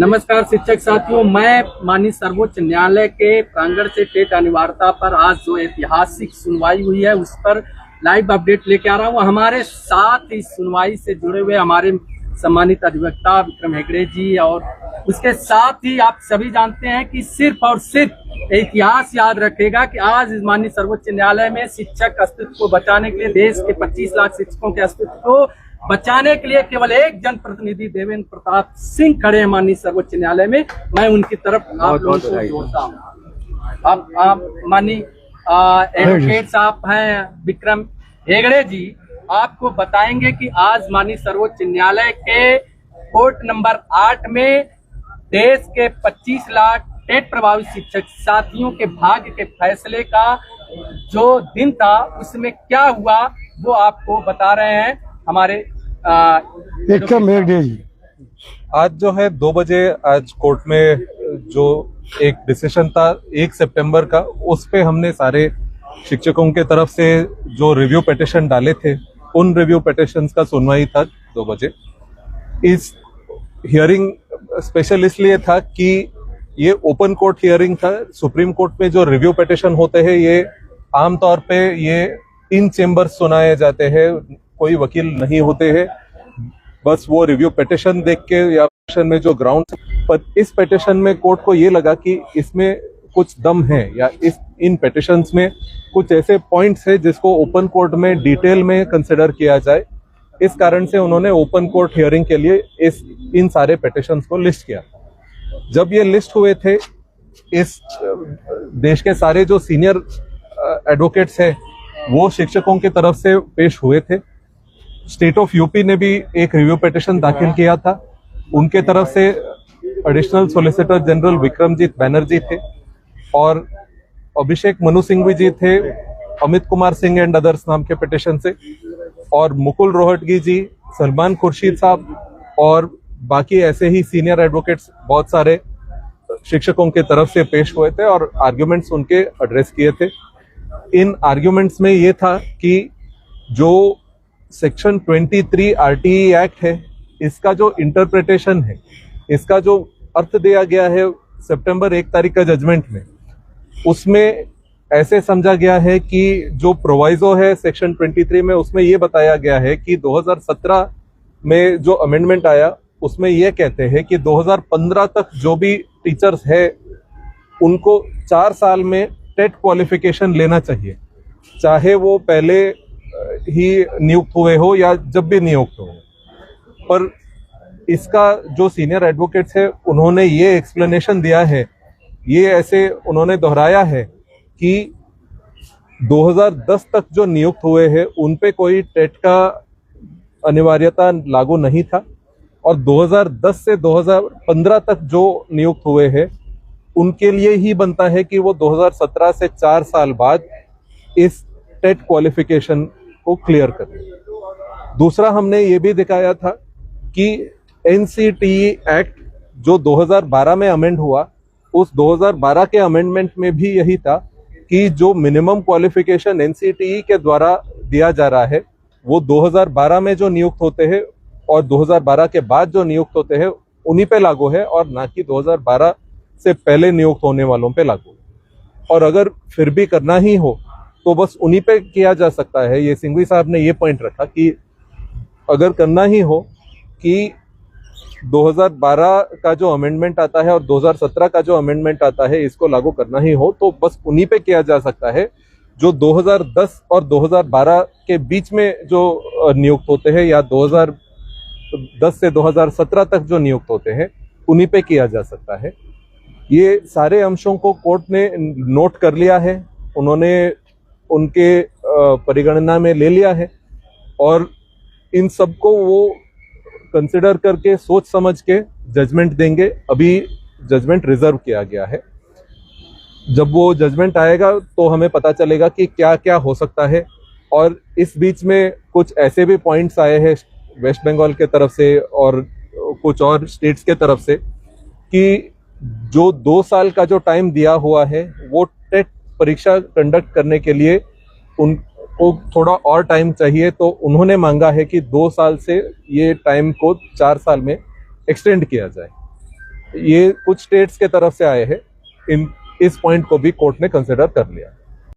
नमस्कार शिक्षक साथियों, मैं माननीय सर्वोच्च न्यायालय के प्रांगण से टेट अनिवार्यता पर आज जो ऐतिहासिक सुनवाई हुई है उस पर लाइव अपडेट लेके आ रहा हूँ। हमारे साथ इस सुनवाई से जुड़े हुए हमारे सम्मानित अधिवक्ता विक्रम हेगड़े जी, और उसके साथ ही आप सभी जानते हैं कि सिर्फ और सिर्फ इतिहास याद रखेगा कि आज माननीय सर्वोच्च न्यायालय में शिक्षक अस्तित्व को बचाने के लिए, देश के 25 लाख शिक्षकों के अस्तित्व को बचाने के लिए केवल एक जनप्रतिनिधि देवेंद्र प्रताप सिंह खड़े हैं माननीय सर्वोच्च न्यायालय में। मैं उनकी तरफ आप लोगों को जोड़ता हूँ। आप माननीय एडवोकेट साहब हैं विक्रम हेगड़े जी, आपको बताएंगे कि आज माननीय सर्वोच्च न्यायालय के कोर्ट नंबर 8 में देश के 25 लाख टेट प्रभावित शिक्षक साथियों के भाग्य के फैसले का जो दिन था उसमें क्या हुआ वो आपको बता रहे हैं हमारे विक्रम हेगड़े जी। आज जो है 2 बजे आज कोर्ट में जो एक डिसीजन था 1 सितंबर का, उस पे हमने सारे शिक्षकों के तरफ से जो रिव्यू पिटिशन डाले थे उन रिव्यू पिटिशंस का सुनवाई था 2 बजे। इस हियरिंग स्पेशल इसलिए था कि ये ओपन कोर्ट हियरिंग था। सुप्रीम कोर्ट में जो रिव्यू पिटिशन होते हैं ये आमतौर पे ये इन चेम्बर्स सुनाए जाते हैं, कोई वकील नहीं होते हैं, बस वो रिव्यू पिटिशन देख के या पिटिशन में जो ग्राउंड, पर इस पिटिशन में कोर्ट को ये लगा कि इसमें कुछ दम है या इन पिटिशंस में कुछ ऐसे पॉइंट्स है जिसको ओपन कोर्ट में डिटेल में कंसिडर किया जाए। इस कारण से उन्होंने ओपन कोर्ट हियरिंग के लिए इन सारे पिटिशंस को लिस्ट किया। जब ये लिस्ट हुए थे, इस देश के सारे जो सीनियर एडवोकेट्स हैं वो शिक्षकों की तरफ से पेश हुए थे। स्टेट ऑफ यूपी ने भी एक रिव्यू पिटिशन दाखिल किया था, उनके तरफ से additional solicitor general Vikramjit Banerjee थे और अभिषेक मनु सिंघवी जी थे, अमित कुमार सिंह एंड अदर्स नाम के पिटिशन से, और मुकुल रोहटगी जी, सलमान खुर्शीद साहब और बाकी ऐसे ही सीनियर एडवोकेट्स बहुत सारे शिक्षकों के तरफ से पेश हुए थे और आर्ग्यूमेंट्स उनके एड्रेस किए थे। इन आर्ग्यूमेंट्स में ये था कि जो सेक्शन 23 आरटीई एक्ट है, इसका जो इंटरप्रिटेशन है, इसका जो अर्थ दिया गया है सितंबर 1 तारीख का जजमेंट में, उसमें ऐसे समझा गया है कि जो प्रोवाइजो है सेक्शन 23 में, उसमें ये बताया गया है कि 2017 में जो अमेंडमेंट आया उसमें ये कहते हैं कि 2015 तक जो भी टीचर्स है उनको 4 साल में टेट क्वालिफिकेशन लेना चाहिए, चाहे वो पहले ही नियुक्त हुए हो या जब भी नियुक्त हो। पर इसका जो सीनियर एडवोकेट्स है उन्होंने ये एक्सप्लेनेशन दिया है, ये ऐसे उन्होंने दोहराया है कि 2010 तक जो नियुक्त हुए हैं उन पे कोई टेट का अनिवार्यता लागू नहीं था और 2010 से 2015 तक जो नियुक्त हुए हैं उनके लिए ही बनता है कि वो 2017 से 4 साल बाद इस टेट क्वालिफिकेशन को क्लियर करें। दूसरा हमने ये भी दिखाया था कि एनसीटीई एक्ट जो 2012 में अमेंड हुआ, उस 2012 के अमेंडमेंट में भी यही था कि जो मिनिमम क्वालिफिकेशन एनसीटीई के द्वारा दिया जा रहा है वो 2012 में जो नियुक्त होते हैं और 2012 के बाद जो नियुक्त होते हैं उन्हीं पे लागू है और ना कि 2012 से पहले नियुक्त होने वालों पे लागू। और अगर फिर भी करना ही हो तो बस उन्हीं पे किया जा सकता है। ये सिंघवी साहब ने ये पॉइंट रखा कि अगर करना ही हो कि 2012 का जो अमेंडमेंट आता है और 2017 का जो अमेंडमेंट आता है इसको लागू करना ही हो तो बस उन्हीं पे किया जा सकता है। जो 2010 और 2012 के बीच में जो नियुक्त होते हैं या 2010 से 2017 तक जो नियुक्त होते हैं उन्हीं पे किया जा सकता है। ये सारे अंशों को कोर्ट ने नोट कर लिया है, उन्होंने उनके परिगणना में ले लिया है और इन सबको वो कंसिडर करके सोच समझ के जजमेंट देंगे। अभी जजमेंट रिजर्व किया गया है, जब वो जजमेंट आएगा तो हमें पता चलेगा कि क्या क्या हो सकता है। और इस बीच में कुछ ऐसे भी पॉइंट्स आए हैं वेस्ट बंगाल के तरफ से और कुछ और स्टेट्स के तरफ से कि जो 2 साल का जो टाइम दिया हुआ है वो टेट परीक्षा कंडक्ट करने के लिए उनको थोड़ा और टाइम चाहिए, तो उन्होंने मांगा है कि 2 साल से ये टाइम को 4 साल में एक्सटेंड किया जाए। ये कुछ स्टेट्स के तरफ से आए हैं, इस पॉइंट को भी कोर्ट ने कंसिडर कर लिया।